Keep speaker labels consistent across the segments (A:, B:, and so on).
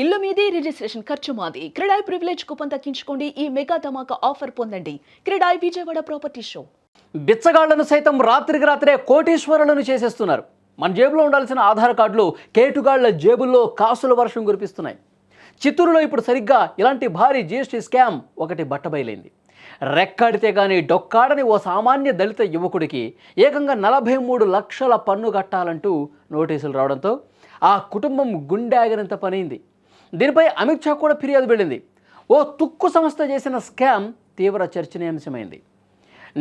A: ఇల్లు మీది రిజిస్ట్రేషన్ ఖర్చు మాది. క్రెడాయ్ ప్రివిలేజ్ కూపన్ తగ్గించుకోండి. ఈ మెగా ధమాకా ఆఫర్ పొందండి. CREDAI Vijayawada property show.
B: బిచ్చగాళ్లను సైతం రాత్రికి రాత్రే కోటీశ్వరులను చేసేస్తున్నారు. మన జేబులో ఉండాల్సిన ఆధార్ కార్డులు కేటుగాళ్ల జేబుల్లో కాసుల వర్షం కురిపిస్తున్నాయి. చిత్తూరులో ఇప్పుడు సరిగ్గా ఇలాంటి భారీ జీఎస్టీ స్కామ్ ఒకటి బట్టబయలైంది. రెక్కాడితే గానీ డొక్కాడని ఓ సామాన్య దళిత యువకుడికి ఏకంగా 43 లక్షల పన్ను కట్టాలంటూ నోటీసులు రావడంతో ఆ కుటుంబం గుండె ఆగినంత పనైంది. దీనిపై అమిత్ షా కూడా ఫిర్యాదు వెళ్ళింది. ఓ తుక్కు సంస్థ చేసిన స్కామ్ తీవ్ర చర్చనీయాంశమైంది.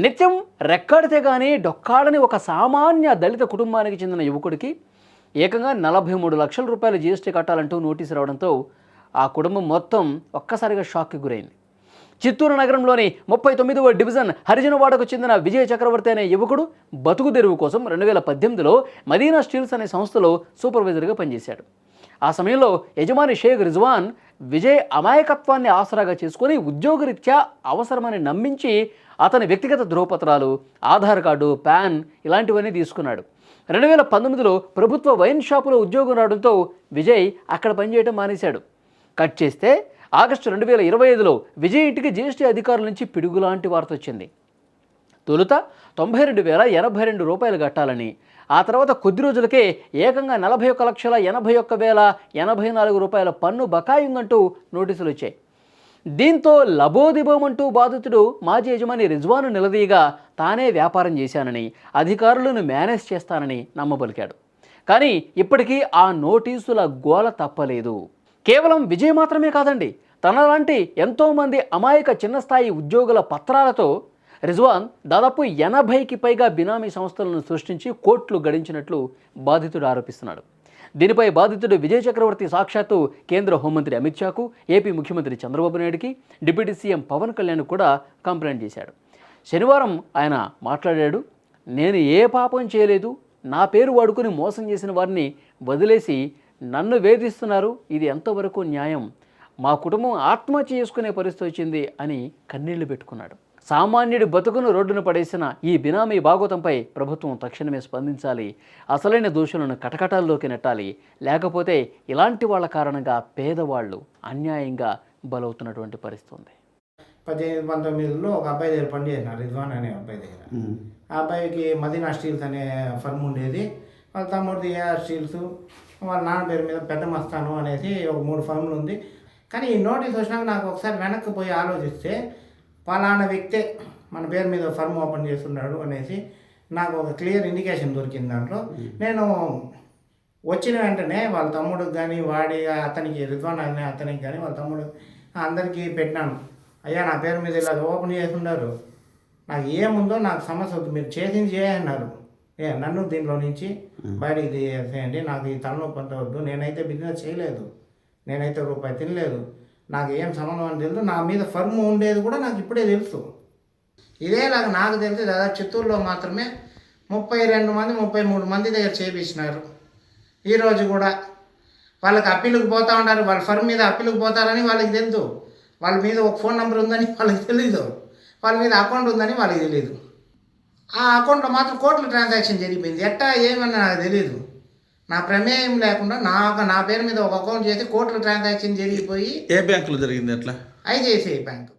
B: నిత్యం రెక్కాడితే గానీ డొక్కాడని ఒక సామాన్య దళిత కుటుంబానికి చెందిన యువకుడికి ఏకంగా 43 లక్షల రూపాయల జీఎస్టీ కట్టాలంటూ నోటీసు రావడంతో ఆ కుటుంబం మొత్తం ఒక్కసారిగా షాక్కి గురైంది. చిత్తూరు నగరంలోని 39వ డివిజన్ హరిజనవాడకు చెందిన విజయ చక్రవర్తి అనే యువకుడు బతుకు తెరువు కోసం 2018లో మదీనా స్టీల్స్ అనే సంస్థలో సూపర్వైజర్గా పనిచేశాడు. ఆ సమయంలో యజమాని షేక్ రిజ్వాన్ విజయ్ అమాయకత్వాన్ని ఆసరాగా చేసుకుని ఉద్యోగరీత్యా అవసరమని నమ్మించి అతని వ్యక్తిగత ధృవపత్రాలు, ఆధార్ కార్డు, పాన్ ఇలాంటివన్నీ తీసుకున్నాడు. 2019లో ప్రభుత్వ వైన్ షాపులో ఉద్యోగం రావడంతో విజయ్ అక్కడ పనిచేయడం మానేశాడు. కట్ చేస్తే ఆగస్టు 2025లో విజయ్ ఇంటికి జీఎస్టీ అధికారుల నుంచి పిడుగులాంటి వార్త వచ్చింది. తొలుత 92,082 రూపాయలు కట్టాలని, ఆ తర్వాత కొద్ది రోజులకే ఏకంగా 41,81,084 రూపాయల పన్ను బకాయి ఉందంటూ నోటీసులు వచ్చాయి. దీంతో లబోదిబోమంటూ బాధితుడు మాజీ యజమాని రిజ్వాను నిలదీయగా తానే వ్యాపారం చేశానని, అధికారులను మేనేజ్ చేస్తానని నమ్మబలికాడు. కానీ ఇప్పటికీ ఆ నోటీసుల గోల తప్పలేదు. కేవలం విజయ్ మాత్రమే కాదండి, తనలాంటి ఎంతోమంది అమాయక చిన్నస్థాయి ఉద్యోగుల పత్రాలతో రిజ్వాన్ దాదాపు 80కి పైగా బినామీ సంస్థలను సృష్టించి కోట్లు గడించినట్లు బాధితుడు ఆరోపిస్తున్నాడు. దీనిపై బాధితుడు విజయ్ చక్రవర్తి సాక్షాత్తు కేంద్ర హోంమంత్రి అమిత్ షాకు, ఏపీ ముఖ్యమంత్రి చంద్రబాబు నాయుడుకి, డిప్యూటీ సీఎం పవన్ కళ్యాణ్ కూడా కంప్లైంట్ చేశాడు. శనివారం ఆయన మాట్లాడాడు. నేను ఏ పాపం చేయలేదు, నా పేరు వాడుకుని మోసం చేసిన వారిని వదిలేసి నన్ను వేధిస్తున్నారు, ఇది ఎంతవరకు న్యాయం, మా కుటుంబం ఆత్మహత్య చేసుకునే పరిస్థితి వచ్చింది అని కన్నీళ్లు పెట్టుకున్నాడు. సామాన్యుడి బతుకును రోడ్డున పడేసిన ఈ బినామీ భాగోతంపై ప్రభుత్వం తక్షణమే స్పందించాలి, అసలైన దోషులను కటకటాల్లోకి నెట్టాలి, లేకపోతే ఇలాంటి వాళ్ళ కారణంగా పేదవాళ్ళు అన్యాయంగా బలవుతున్నటువంటి పరిస్థితి ఉంది.
C: 18-19లో ఒక అబ్బాయి దగ్గర పని చేసినారు, రిజ్వాన్ అనే అబ్బాయి దగ్గర. ఆ అబ్బాయికి మదీనా స్టీల్స్ అనే ఫర్మ్ ఉండేది. వాళ్ళ తమ్ముడిది ఏఆర్ స్టీల్స్, వాళ్ళ నాన్న పేరు మీద పెద్ద మస్తాను అనేసి ఒక 3 ఫర్మ్లు ఉంది. కానీ ఈ నోటీస్ వచ్చినాక నాకు ఒకసారి వెనక్కి పోయి ఆలోచిస్తే పలానా వ్యక్తే మన పేరు మీద ఫర్మ్ ఓపెన్ చేస్తున్నాడు అనేసి నాకు ఒక క్లియర్ ఇండికేషన్ దొరికింది. దాంట్లో నేను వచ్చిన వెంటనే వాళ్ళ తమ్ముడికి కానీ అతనికి రిజ్వాన్ అనే అతనికి కానీ వాళ్ళ తమ్ముడు అందరికీ పెట్టినాను, అయ్యా నా పేరు మీద ఇలా ఓపెన్ చేస్తున్నారు, నాకు ఏముందో నాకు సమస్య వద్దు, మీరు చేసింది చేయన్నారు, నన్ను దీంట్లో నుంచి బయటికి తీసేయండి, నాకు ఈ తలనొప్పి అంత వద్దు, నేనైతే బిజినెస్ చేయలేదు, నేనైతే రూపాయి తినలేదు, నాకు ఏం సంబంధం అని తెలుసు, నా మీద ఫర్మ్ ఉండేది కూడా నాకు ఇప్పుడే తెలుసు. ఇదేలాగా నాకు తెలిసి దాదాపు చిత్తూరులో మాత్రమే 32 మంది 33 మంది దగ్గర చేయించినారు. ఈరోజు కూడా వాళ్ళకి అప్పీలుకు పోతూ ఉంటారు, వాళ్ళ ఫర్మ్ మీద అప్పీలుకు పోతారని వాళ్ళకి తెలుసు, వాళ్ళ మీద ఒక ఫోన్ నెంబర్ ఉందని వాళ్ళకి తెలీదు, వాళ్ళ మీద అకౌంట్ ఉందని వాళ్ళకి తెలియదు. ఆ అకౌంట్లో మాత్రం కోట్ల ట్రాన్సాక్షన్ జరిగిపోయింది. ఎట్టా ఏమన్నా నాకు తెలియదు, నా ప్రమేయం లేకుండా నా పేరు మీద ఒక అకౌంట్ చేసి కోట్ల ట్రాన్సాక్షన్ జరిగిపోయి.
D: ఏ బ్యాంకులో జరిగింది అట్లా?
C: ICICI bank.